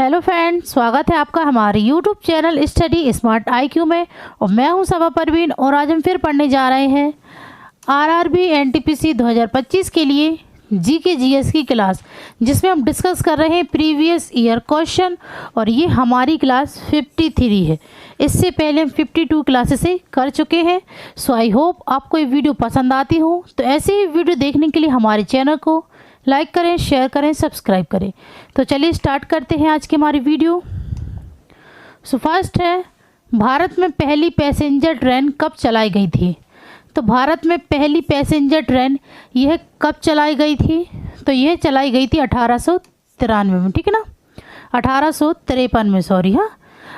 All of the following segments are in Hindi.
हेलो फ्रेंड, स्वागत है आपका हमारे YouTube channel study smart IQ में। और मैं हूं सबा परवीन और आज हम फिर पढ़ने जा रहे हैं RRB NTPC 2025 के लिए GK GS की क्लास, जिसमें हम डिस्कस कर रहे हैं प्रीवियस ईयर क्वेश्चन। और ये हमारी क्लास 53 है। इससे पहले हम 52 क्लासेस कर चुके हैं। सो आई होप आपको ये वीडियो पसंद आती हो। तो ऐसे ही वीडियो देखने के लिए हमारे चैनल को लाइक करें, शेयर करें, सब्सक्राइब करें। तो चलिए स्टार्ट करते हैं आज की हमारी वीडियो। सो फर्स्ट है, भारत में पहली पैसेंजर ट्रेन कब चलाई गई थी? तो भारत में पहली पैसेंजर ट्रेन यह कब चलाई गई थी? तो यह चलाई गई थी 1893 में, ठीक है ना, 1853 में, सॉरी, हाँ,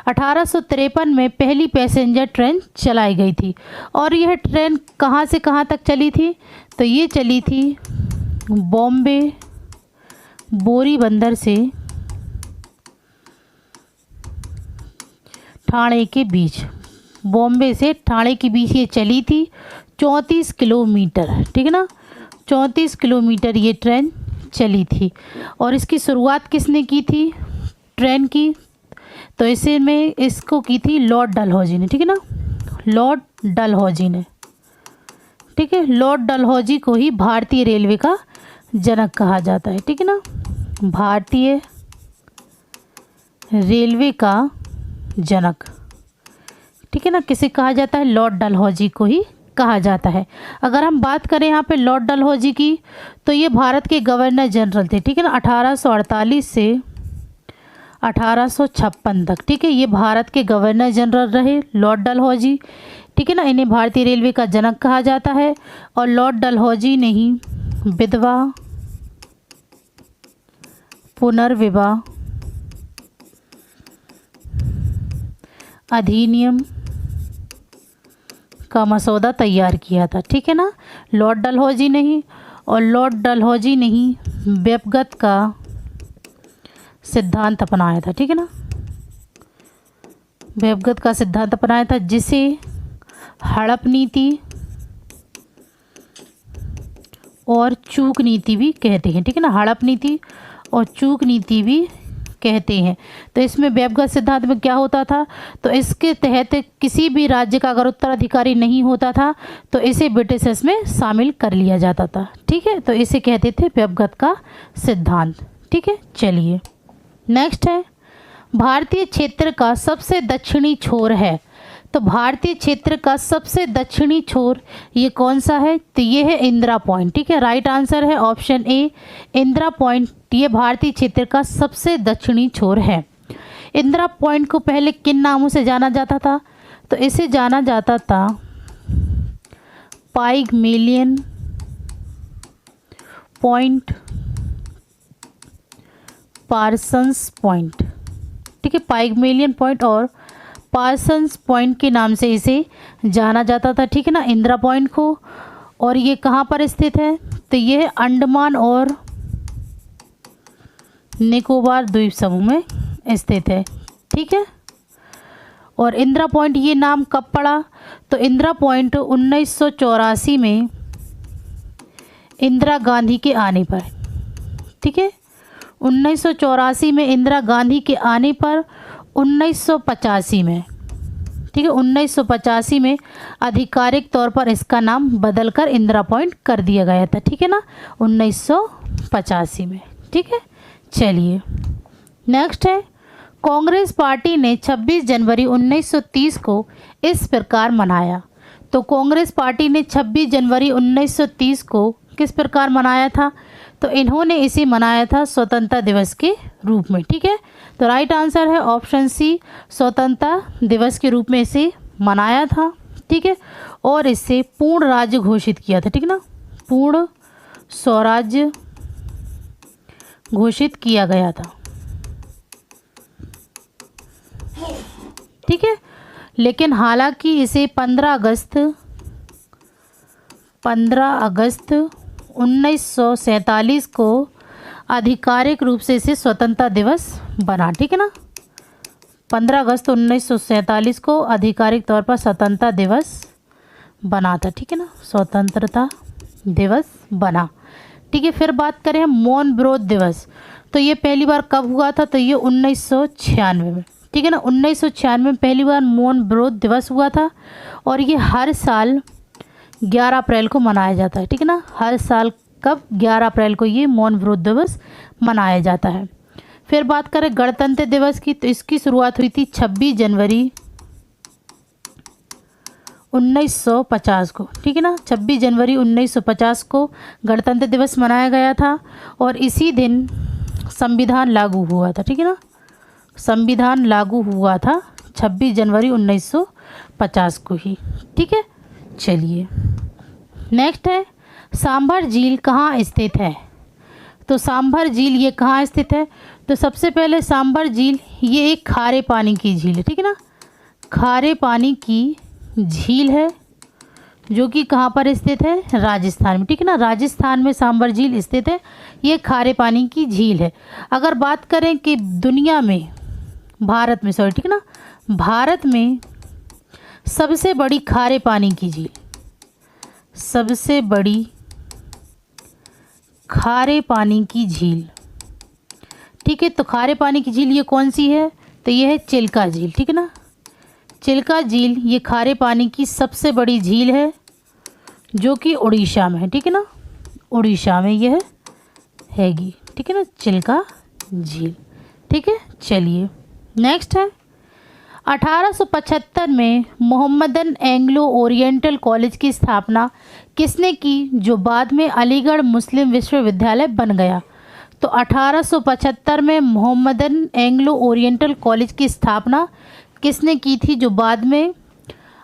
1853 में पहली पैसेंजर ट्रेन चलाई गई थी। और यह ट्रेन कहाँ से कहाँ तक चली थी? तो ये चली थी बॉम्बे बोरी बंदर से ठाणे के बीच, बॉम्बे से ठाणे के बीच ये चली थी 34 किलोमीटर, ठीक है ना, 34 किलोमीटर ये ट्रेन चली थी। और इसकी शुरुआत किसने की थी ट्रेन की? तो इसे में इसको की थी लॉर्ड डलहौजी ने, ठीक है ना, लॉर्ड डलहौजी ने, ठीक है। लॉर्ड डलहौजी को ही भारतीय रेलवे का जनक कहा जाता है, ठीक है ना, भारतीय रेलवे का जनक, ठीक है ना, किसे कहा जाता है? लॉर्ड डलहौजी को ही कहा जाता है। अगर हम बात करें यहाँ पे लॉर्ड डलहौजी की, तो ये भारत के गवर्नर जनरल थे, ठीक है ना, 1848 से 1856 तक, ठीक है। ये भारत के गवर्नर जनरल रहे लॉर्ड डलहौजी, ठीक है ना। इन्हें भारतीय रेलवे का जनक कहा जाता है। और लॉर्ड डलहौजी ने ही विधवा पुनर्विवाह अधिनियम का मसौदा तैयार किया था, ठीक है ना, लॉर्ड डलहौजी ने ही। और लॉर्ड डलहौजी ने ही व्यक्तिगत का सिद्धांत अपनाया था, ठीक है ना, व्यक्तिगत का सिद्धांत अपनाया था, जिसे हड़प नीति और चूक नीति भी कहते हैं, ठीक है ना, हड़प नीति और चूक नीति भी कहते हैं। तो इसमें व्यक्तिगत सिद्धांत में क्या होता था? तो इसके तहत किसी भी राज्य का अगर उत्तराधिकारी नहीं होता था तो इसे ब्रिटिशर्स में शामिल कर लिया जाता था, ठीक है। तो इसे कहते थे व्यक्तिगत का सिद्धांत, ठीक है। चलिए नेक्स्ट है, भारतीय क्षेत्र का सबसे दक्षिणी छोर है। तो भारतीय क्षेत्र का सबसे दक्षिणी छोर ये कौन सा है? तो ये है इंदिरा पॉइंट, ठीक है। राइट आंसर है ऑप्शन ए, इंदिरा पॉइंट। ये भारतीय क्षेत्र का सबसे दक्षिणी छोर है। इंदिरा पॉइंट को पहले किन नामों से जाना जाता था? तो इसे जाना जाता था पाइगमेलियन पॉइंट, पार्सन्स पॉइंट, ठीक है, पाइगमेलियन पॉइंट और पार्सन्स पॉइंट के नाम से इसे जाना जाता था, ठीक है ना, इंदिरा पॉइंट को। और ये कहाँ पर स्थित है? तो ये अंडमान और निकोबार द्वीप समूह में स्थित है, ठीक है। और इंदिरा पॉइंट ये नाम कब पड़ा? तो इंदिरा पॉइंट 1984 में इंदिरा गांधी के आने पर, ठीक है, 1984 में इंदिरा गांधी के आने पर 1985 में, ठीक है, 1985 में आधिकारिक तौर पर इसका नाम बदलकर इंदिरा पॉइंट कर दिया गया था, ठीक है ना, 1985 में, ठीक है। चलिए नेक्स्ट है, कांग्रेस पार्टी ने 26 जनवरी 1930 को इस प्रकार मनाया। तो कांग्रेस पार्टी ने 26 जनवरी 1930 को किस प्रकार मनाया था? तो इन्होंने इसे मनाया था स्वतंत्रता दिवस के रूप में, ठीक है। तो राइट आंसर है ऑप्शन सी, स्वतंत्रता दिवस के रूप में इसे मनाया था, ठीक है। और इससे पूर्ण राज्य घोषित किया था, ठीक है ना, पूर्ण स्वराज्य घोषित किया गया था, ठीक है। लेकिन हालांकि इसे 15 अगस्त 1947 को आधिकारिक रूप से इसे स्वतंत्रता दिवस बना, ठीक है ना, 15 अगस्त 1947 को आधिकारिक तौर पर स्वतंत्रता दिवस बना था, ठीक है ना, स्वतंत्रता दिवस बना। ठीक है। फिर बात करें हम मौन विरोध दिवस, तो ये पहली बार कब हुआ था, तो ये 1996 में, ठीक है ना। 1996 में पहली बार मौन विरोध दिवस हुआ था और ये हर साल 11 अप्रैल को मनाया जाता है, ठीक है ना। हर साल कब, 11 अप्रैल को ये मौन विरोध दिवस मनाया जाता है। फिर बात करें गणतंत्र दिवस की, तो इसकी शुरुआत हुई थी 26 जनवरी 1950 को, ठीक है ना। 26 जनवरी 1950 को गणतंत्र दिवस मनाया गया था और इसी दिन संविधान लागू हुआ था, ठीक है ना। संविधान लागू हुआ था 26 जनवरी 1950 को ही, ठीक है। चलिए नेक्स्ट है सांभर झील कहाँ स्थित है, तो सांभर झील ये कहाँ स्थित है, तो सबसे पहले सांभर झील ये एक खारे पानी की झील है, ठीक है ना। खारे पानी की झील है जो कि कहाँ पर स्थित है, राजस्थान में, ठीक है ना। राजस्थान में सांभर झील स्थित है, ये खारे पानी की झील है। अगर बात करें कि दुनिया में, भारत में, सॉरी, ठीक है ना, भारत में सबसे बड़ी खारे पानी की झील, सबसे बड़ी खारे पानी की झील, ठीक है। तो खारे पानी की झील ये कौन सी है, तो ये है चिल्का झील, ठीक है ना। चिल्का झील ये खारे पानी की सबसे बड़ी झील है जो कि उड़ीसा में है, ठीक है ना। उड़ीसा में यह हैगी, ठीक है ना, चिल्का झील, ठीक है। चलिए नेक्स्ट है 1875 में मोहम्मदन एंग्लो ओरिएंटल कॉलेज की स्थापना किसने की, जो बाद में अलीगढ़ मुस्लिम विश्वविद्यालय बन गया। तो 1875 में मोहम्मदन एंग्लो ओरिएंटल कॉलेज की स्थापना किसने की थी, जो बाद में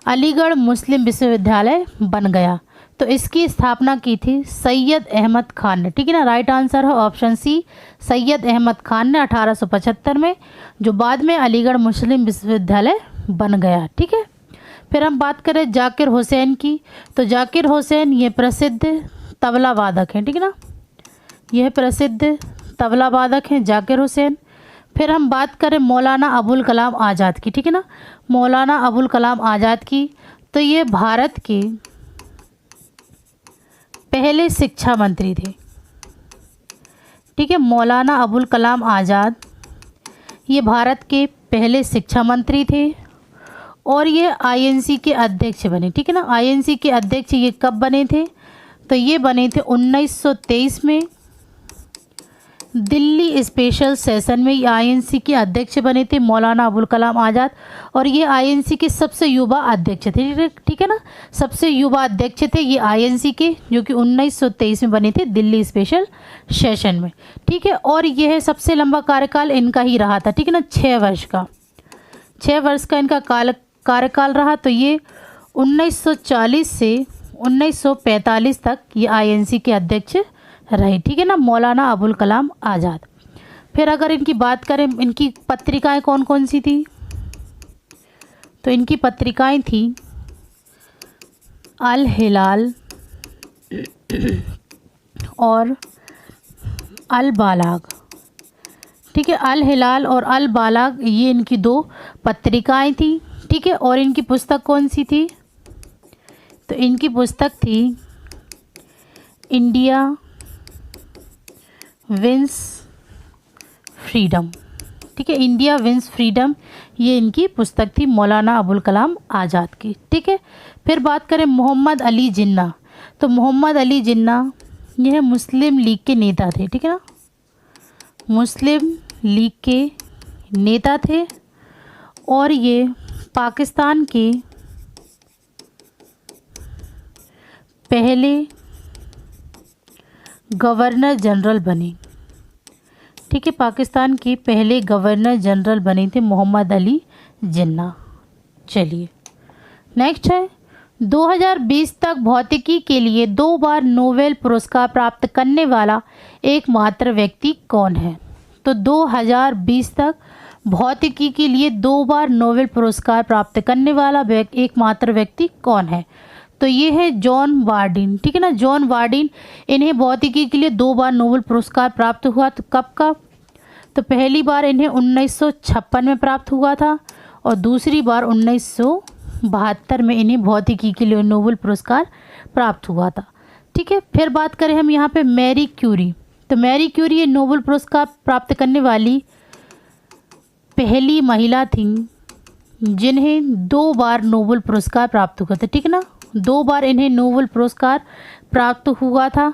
अलीगढ़ मुस्लिम विश्वविद्यालय बन गया। तो इसकी स्थापना की थी सैयद अहमद खान ने, ठीक है ना। राइट आंसर है ऑप्शन सी, सैयद अहमद खान ने 1875 में, जो बाद में अलीगढ़ मुस्लिम विश्वविद्यालय बन गया, ठीक है। फिर हम बात करें जाकिर हुसैन की, तो जाकिर हुसैन ये प्रसिद्ध तबला वादक हैं, ठीक है ना। यह प्रसिद्ध तबला वादक हैं जाकिर हुसैन। फिर हम बात करें मौलाना अबुल कलाम आज़ाद की, ठीक है ना। मौलाना अबुल कलाम आज़ाद की, तो ये भारत के पहले शिक्षा मंत्री थे, ठीक है। मौलाना अबुल कलाम आज़ाद ये भारत के पहले शिक्षा मंत्री थे और ये आईएनसी के अध्यक्ष बने, ठीक है ना। आईएनसी के अध्यक्ष ये कब बने थे, तो ये बने थे 1923 में दिल्ली स्पेशल सेशन में। ये आईएनसी के अध्यक्ष बने थे मौलाना अबुल कलाम आज़ाद और ये आईएनसी के सबसे युवा अध्यक्ष थे, ठीक है ना। सबसे युवा अध्यक्ष थे ये आईएनसी के, जो कि 1923 में बने थे दिल्ली स्पेशल सेशन में, ठीक है। और यह सबसे लंबा कार्यकाल इनका ही रहा था, ठीक है ना, 6 वर्ष का, 6 वर्ष का इनका कार्यकाल रहा। तो ये 1940 से 1945 तक ये आईएनसी के अध्यक्ष रहे, ठीक है ना, मौलाना अबुल कलाम आज़ाद। फिर अगर इनकी बात करें, इनकी पत्रिकाएं कौन कौन सी थी, तो इनकी पत्रिकाएं थी अल हिलाल और अल बालाग, ठीक है। अल हिलाल और अल बालाग ये इनकी 2 पत्रिकाएं थी, ठीक है। और इनकी पुस्तक कौन सी थी, तो इनकी पुस्तक थी इंडिया विंस फ्रीडम, ठीक है। इंडिया विंस फ्रीडम ये इनकी पुस्तक थी मौलाना अबुल कलाम आज़ाद की, ठीक है। फिर बात करें मोहम्मद अली जिन्ना, तो मोहम्मद अली जिन्ना यह मुस्लिम लीग के नेता थे, ठीक है ना। मुस्लिम लीग के नेता थे और ये पाकिस्तान के पहले गवर्नर जनरल बने, ठीक है। पाकिस्तान के पहले गवर्नर जनरल बने थे मोहम्मद अली जिन्ना। चलिए नेक्स्ट है 2020 तक भौतिकी के लिए 2 बार नोबेल पुरस्कार प्राप्त करने वाला एकमात्र व्यक्ति कौन है, तो 2020 तक भौतिकी के लिए 2 बार नोबेल पुरस्कार प्राप्त करने वाला एकमात्र व्यक्ति कौन है, तो ये है जॉन वार्डिन, ठीक है ना। जॉन वार्डिन, इन्हें भौतिकी के लिए 2 बार नोबेल पुरस्कार प्राप्त हुआ। तो कब, तो पहली बार इन्हें 1956 में प्राप्त हुआ था और दूसरी बार 1972 में इन्हें भौतिकी के लिए नोबेल पुरस्कार प्राप्त हुआ था, ठीक है। फिर बात करें हम यहाँ पे मैरी क्यूरी, तो मैरी क्यूरी ये नोबेल पुरस्कार प्राप्त करने वाली पहली महिला थी जिन्हें 2 बार नोबेल पुरस्कार प्राप्त हुआ था, ठीक है ना। 2 बार इन्हें नोबेल पुरस्कार प्राप्त हुआ था।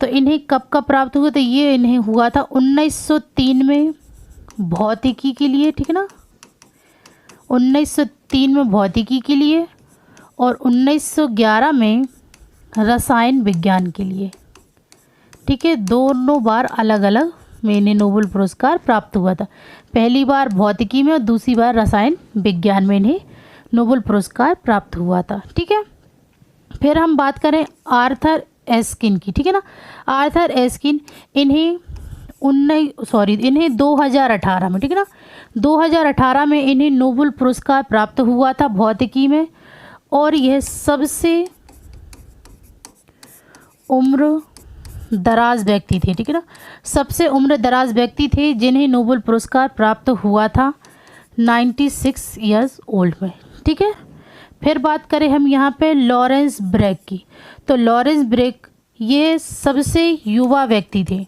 तो इन्हें कब कब प्राप्त हुआ, तो ये इन्हें हुआ था 1903 में भौतिकी के लिए, ठीक है ना, 1903 में भौतिकी के लिए और 1911 में रसायन विज्ञान के लिए, ठीक है। दोनों बार अलग अलग में इन्हें नोबेल पुरस्कार प्राप्त हुआ था। पहली बार भौतिकी में और दूसरी बार रसायन विज्ञान में इन्हें नोबेल पुरस्कार प्राप्त हुआ था, ठीक है। फिर हम बात करें आर्थर एस्किन की, ठीक है ना। आर्थर एस्किन इन्हें 2018 में, ठीक है ना, 2018 में इन्हें नोबेल पुरस्कार प्राप्त हुआ था भौतिकी में। और यह सबसे उम्र दराज व्यक्ति थे, ठीक है ना, सबसे उम्र दराज व्यक्ति थे जिन्हें नोबेल पुरस्कार प्राप्त हुआ था 96 ईयर्स ओल्ड में, ठीक है। फिर बात करें हम यहाँ पे लॉरेंस ब्रैग की, तो लॉरेंस ब्रैग ये सबसे युवा व्यक्ति थे,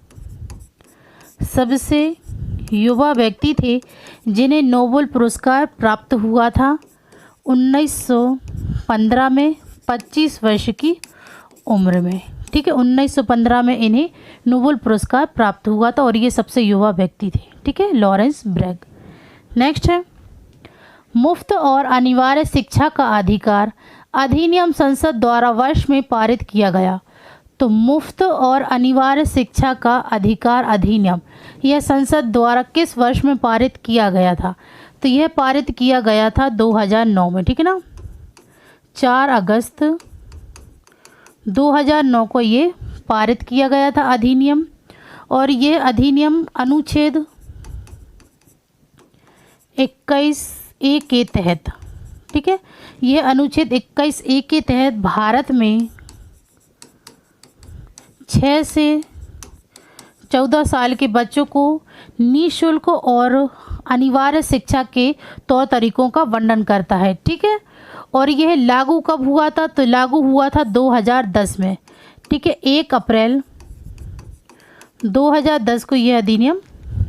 सबसे युवा व्यक्ति थे जिन्हें नोबेल पुरस्कार प्राप्त हुआ था 1915 में 25 वर्ष की उम्र में, ठीक है। 1915 में इन्हें नोबेल पुरस्कार प्राप्त हुआ था और ये सबसे युवा व्यक्ति थे, ठीक है, लॉरेंस ब्रैग। नेक्स्ट है मुफ्त और अनिवार्य शिक्षा का अधिकार अधिनियम संसद द्वारा वर्ष में पारित किया गया। तो मुफ्त और अनिवार्य शिक्षा का अधिकार अधिनियम यह संसद द्वारा किस वर्ष में पारित किया गया था, तो यह पारित किया गया था 2009 में, ठीक है ना, 4 अगस्त 2009 को ये पारित किया गया था अधिनियम। और ये अधिनियम अनुच्छेद 21A के तहत, ठीक है, यह अनुच्छेद 21A के तहत भारत में 6 से 14 साल के बच्चों को निःशुल्क और अनिवार्य शिक्षा के तौर तरीकों का वर्णन करता है, ठीक है। और यह लागू कब हुआ था, तो लागू हुआ था 2010 में, ठीक है, 1 अप्रैल 2010 को यह अधिनियम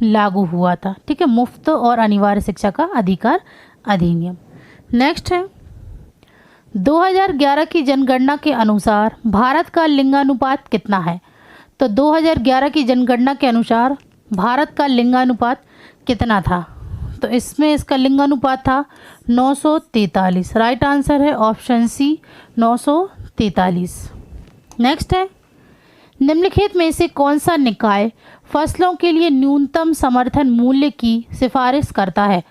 लागू हुआ था, ठीक है, मुफ्त और अनिवार्य शिक्षा का अधिकार अधिनियम। नेक्स्ट है 2011 की जनगणना के अनुसार भारत का लिंगानुपात कितना है, तो 2011 की जनगणना के अनुसार भारत का लिंगानुपात कितना था, तो इसमें इसका लिंगानुपात था 943। राइट आंसर है ऑप्शन सी 943। नेक्स्ट है निम्नलिखित में से कौन सा निकाय फसलों के लिए न्यूनतम समर्थन मूल्य की सिफारिश करता है,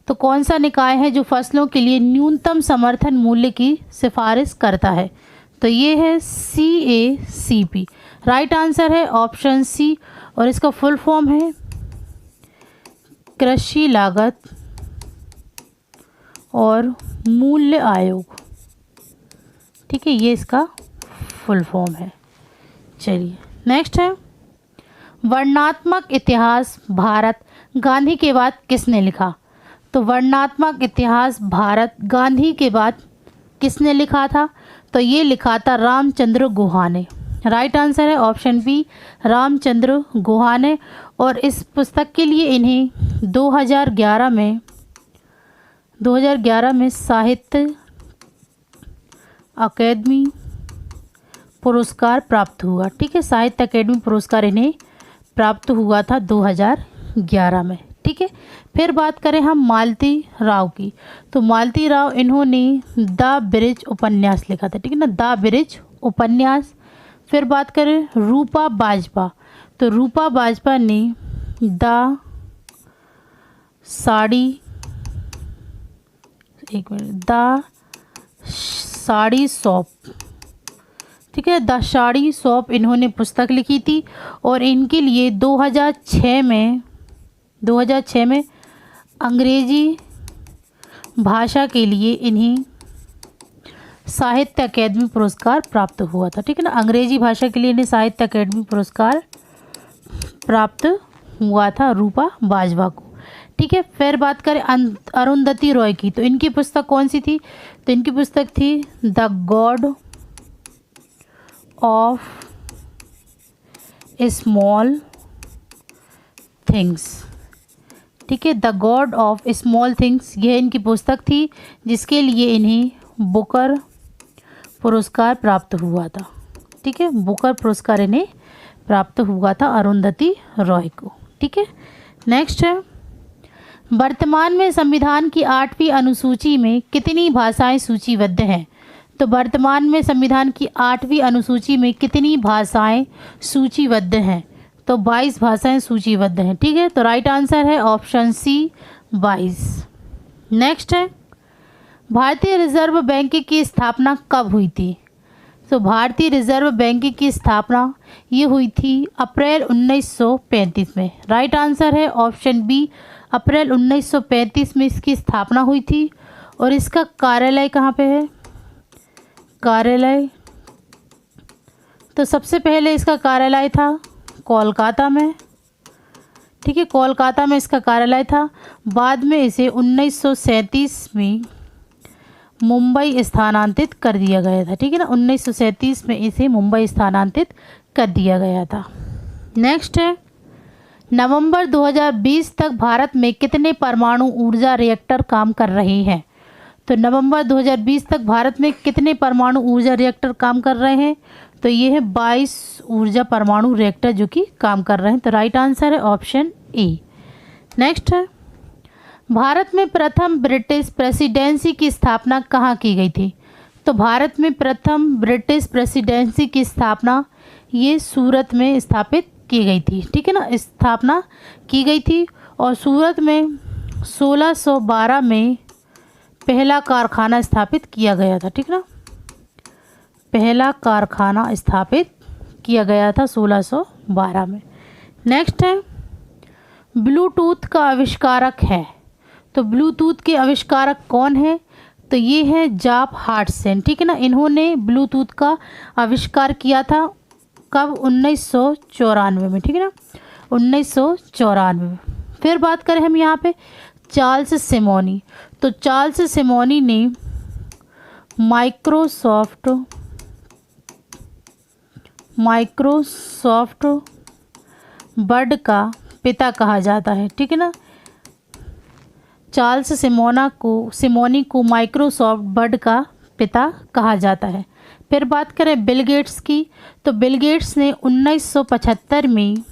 तो कौन सा निकाय है जो फसलों के लिए न्यूनतम समर्थन मूल्य की सिफारिश करता है, तो ये है CACP। राइट आंसर है ऑप्शन सी और इसका फुल फॉर्म है कृषि लागत और मूल्य आयोग, ठीक है, ये इसका फुल फॉर्म है। चलिए नेक्स्ट है वर्णनात्मक इतिहास भारत गांधी के बाद किसने लिखा, तो वर्णनात्मक इतिहास भारत गांधी के बाद किसने लिखा था, तो ये लिखा था रामचंद्र गुहा ने। राइट आंसर है ऑप्शन बी रामचंद्र गुहा ने। और इस पुस्तक के लिए इन्हें 2011 में साहित्य अकेदमी पुरस्कार प्राप्त हुआ, ठीक है, साहित्य अकेदमी पुरस्कार इन्हें प्राप्त हुआ था 2011 में, ठीक है। फिर बात करें हम मालती राव की, तो मालती राव इन्होंने द ब्रिज उपन्यास लिखा था, ठीक है ना, द ब्रिज उपन्यास। फिर बात करें रूपा बाजपा, तो रूपा बाजपा ने द साड़ी शॉप, ठीक है, द साड़ी शॉप इन्होंने पुस्तक लिखी थी। और इनके लिए 2006 में अंग्रेजी भाषा के लिए इन्हें साहित्य अकेदमी पुरस्कार प्राप्त हुआ था, ठीक है ना, अंग्रेजी भाषा के लिए इन्हें साहित्य अकेदमी पुरस्कार प्राप्त हुआ था रूपा बाजवा को, ठीक है। फिर बात करें अरुंधति रॉय की, तो इनकी पुस्तक कौन सी थी, तो इनकी पुस्तक थी the God of small things. ठीक है, the God of small things, यह इनकी पुस्तक थी जिसके लिए इन्हें बुकर पुरस्कार प्राप्त हुआ था। ठीक है, बुकर पुरस्कार इन्हें प्राप्त हुआ था अरुंधति रॉय को। ठीक है, नेक्स्ट है, वर्तमान में संविधान की 8वीं अनुसूची में कितनी भाषाएं सूचीबद्ध हैं? तो वर्तमान में संविधान की 8वीं अनुसूची में कितनी भाषाएं सूचीबद्ध हैं? तो 22 भाषाएं सूचीबद्ध हैं। ठीक है, तो राइट आंसर है ऑप्शन सी 22। नेक्स्ट है, भारतीय रिजर्व बैंक की स्थापना कब हुई थी? तो भारतीय रिजर्व बैंक की स्थापना ये हुई थी अप्रैल 1935 में। राइट आंसर है ऑप्शन बी, अप्रैल 1935 में इसकी स्थापना हुई थी। और इसका कार्यालय कहाँ पे है? कार्यालय, तो सबसे पहले इसका कार्यालय था कोलकाता में। ठीक है, कोलकाता में इसका कार्यालय था। बाद में इसे 1937 में मुंबई स्थानांतरित कर दिया गया था। ठीक है ना, 1937 में इसे मुंबई स्थानांतरित कर दिया गया था। नेक्स्ट है, नवंबर 2020 तक भारत में कितने परमाणु ऊर्जा रिएक्टर काम कर रहे हैं? तो नवंबर 2020 तक भारत में कितने परमाणु ऊर्जा रिएक्टर काम कर रहे हैं? तो ये है 22 ऊर्जा परमाणु रिएक्टर जो कि काम कर रहे हैं। तो राइट आंसर है ऑप्शन ए। नेक्स्ट है, भारत में प्रथम ब्रिटिश प्रेसिडेंसी की स्थापना कहाँ की गई थी? तो भारत में प्रथम ब्रिटिश प्रेसिडेंसी की स्थापना ये सूरत में स्थापित की गई थी। ठीक है ना, स्थापना की गई थी। और सूरत में 1612 में पहला कारखाना स्थापित किया गया था। ठीक है ना, पहला कारखाना स्थापित किया गया था 1612 में। नेक्स्ट है, ब्लूटूथ का आविष्कारक है। तो ब्लूटूथ के आविष्कारक कौन है? तो ये है जाप हार्टसन। ठीक है ना, इन्होंने ब्लूटूथ का आविष्कार किया था कब? 1994 में। ठीक है ना, 1994 में। फिर बात करें हम यहाँ पे चार्ल्स सिमोनी। तो चार्ल्स सिमोनी ने माइक्रोसॉफ्ट वर्ड का पिता कहा जाता है। ठीक है ना, चार्ल्स सिमोनी को माइक्रोसॉफ्ट वर्ड का पिता कहा जाता है। फिर बात करें बिल गेट्स की। तो बिल गेट्स ने 1975 में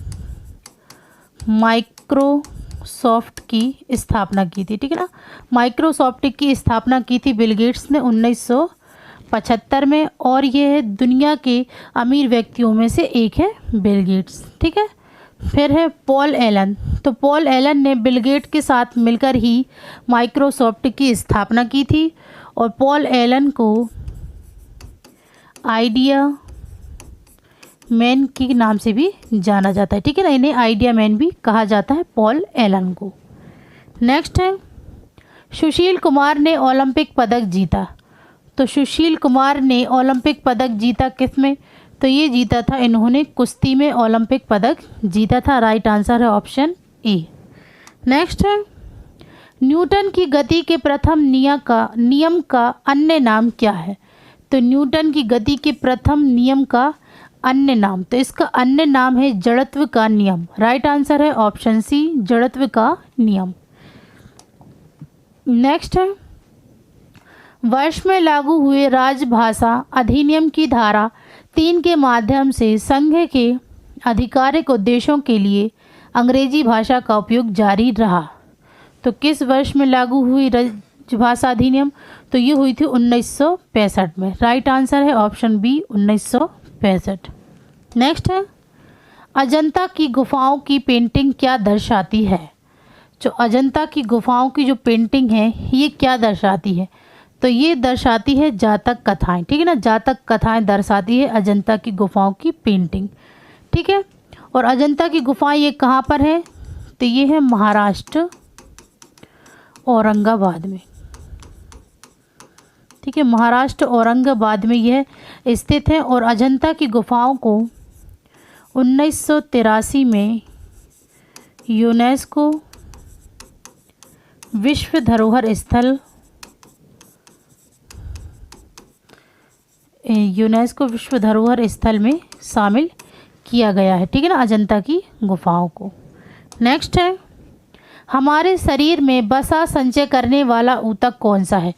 माइक्रोसॉफ्ट की स्थापना की थी। ठीक है ना, माइक्रोसॉफ्ट की स्थापना की थी बिल गेट्स ने 1975 में। और ये है दुनिया के अमीर व्यक्तियों में से एक है बिल गेट्स। ठीक है, फिर है पॉल एलन। तो पॉल एलन ने बिल गेट के साथ मिलकर ही माइक्रोसॉफ्ट की स्थापना की थी। और पॉल एलन को आइडिया मैन के नाम से भी जाना जाता है। ठीक है ना, इन्हें आइडिया मैन भी कहा जाता है पॉल एलन को। नेक्स्ट है, सुशील कुमार ने ओलंपिक पदक जीता। तो सुशील कुमार ने ओलंपिक पदक जीता किस में? तो ये जीता था, इन्होंने कुश्ती में ओलंपिक पदक जीता था। राइट आंसर है ऑप्शन ए। नेक्स्ट है, न्यूटन की गति के प्रथम नियम का अन्य नाम क्या है? तो न्यूटन की गति के प्रथम नियम का अन्य नाम, तो इसका अन्य नाम है जड़त्व का नियम। राइट आंसर है ऑप्शन सी, जड़त्व का नियम। नेक्स्ट है, वर्ष में लागू हुए राजभाषा अधिनियम की धारा 3 के माध्यम से संघ के आधिकारिक उद्देश्यों के लिए अंग्रेजी भाषा का उपयोग जारी रहा। तो किस वर्ष में लागू हुई राजभाषा अधिनियम? तो ये हुई थी 1965 में। राइट आंसर है ऑप्शन बी, 1965। नेक्स्ट है, अजंता की गुफाओं की पेंटिंग क्या दर्शाती है? जो अजंता की गुफाओं की जो पेंटिंग है ये क्या दर्शाती है? तो ये दर्शाती है जातक कथाएं। ठीक है ना, जातक कथाएं दर्शाती है अजंता की गुफाओं की पेंटिंग। ठीक है, और अजंता की गुफाएं ये कहाँ पर है? तो ये है महाराष्ट्र, औरंगाबाद में। ठीक है, महाराष्ट्र औरंगाबाद में यह स्थित है। और अजंता की गुफाओं को 1983 में यूनेस्को यूनेस्को विश्व धरोहर स्थल में शामिल किया गया है, ठीक है ना, अजंता की गुफाओं को। नेक्स्ट है, हमारे शरीर में वसा संचय करने वाला ऊतक कौन सा है?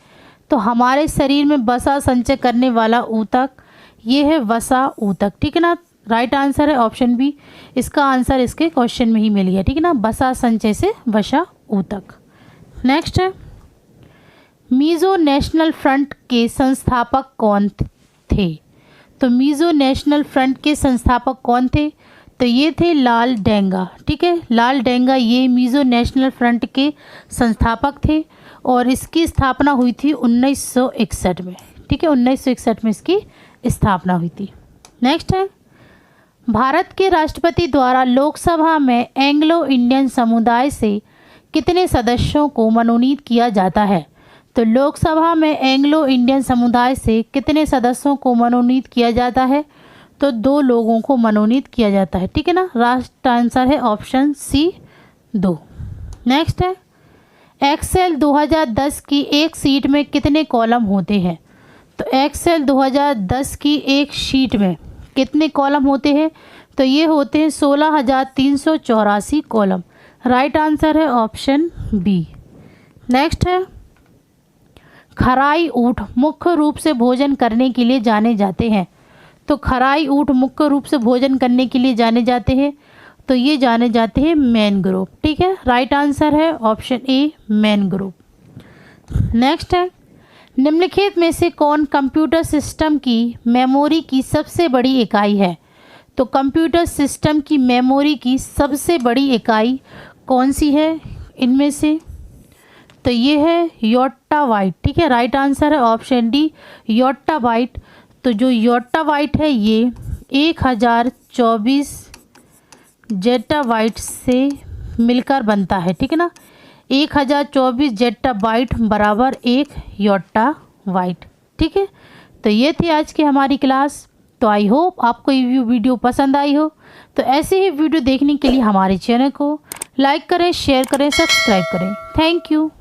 तो हमारे शरीर में वसा संचय करने वाला ऊतक ये है वसा ऊतक, ठीक है ना। राइट आंसर है ऑप्शन बी। इसका आंसर इसके क्वेश्चन में ही मिल गया, ठीक है ना, वसा संचय से वसा ऊतक। नेक्स्ट है, मिज़ो नेशनल फ्रंट के संस्थापक कौन थे? तो मिज़ो नेशनल फ्रंट के संस्थापक कौन थे? तो ये थे लाल डेंगा, ठीक है। लाल डेंगा ये मिज़ो नेशनल फ्रंट के संस्थापक थे और इसकी स्थापना हुई थी 1961 में, ठीक है, 1961 में इसकी स्थापना हुई थी। नेक्स्ट है, भारत के राष्ट्रपति द्वारा लोकसभा में एंग्लो इंडियन समुदाय से कितने सदस्यों को मनोनीत किया जाता है? तो लोकसभा में एंग्लो इंडियन समुदाय से कितने सदस्यों को मनोनीत किया जाता है? तो 2 लोगों को मनोनीत किया जाता है, ठीक है ना। राइट आंसर है ऑप्शन सी 2। नेक्स्ट है, एक्सेल 2010 की एक शीट में कितने कॉलम होते हैं? तो एक्सेल 2010 की एक शीट में कितने कॉलम होते हैं? तो ये होते हैं 16,384 कॉलम। राइट आंसर है ऑप्शन बी। नेक्स्ट है, खराई ऊँट मुख्य रूप से भोजन करने के लिए जाने जाते हैं। तो खराई ऊँट मुख्य रूप से भोजन करने के लिए जाने जाते हैं, तो ये जाने जाते हैं मैंग्रोव, ठीक है। राइट आंसर है ऑप्शन ए मैंग्रोव। नेक्स्ट है, निम्नलिखित में से कौन कंप्यूटर सिस्टम की मेमोरी की सबसे बड़ी इकाई है? तो कंप्यूटर सिस्टम की मेमोरी की सबसे बड़ी इकाई कौन सी है इनमें से? तो ये है योट्टाबाइट, ठीक है। राइट आंसर है ऑप्शन डी योट्टाबाइट। तो जो योट्टाबाइट है ये 1024 जेट्टाबाइट से मिलकर बनता है, ठीक है ना। 1024 जेट्टाबाइट बराबर 1 योट्टाबाइट, ठीक है। तो ये थी आज की हमारी क्लास। तो आई होप आपको ये वीडियो पसंद आई हो। तो ऐसे ही वीडियो देखने के लिए हमारे चैनल को लाइक करें, शेयर करें, सब्सक्राइब करें। Thank you.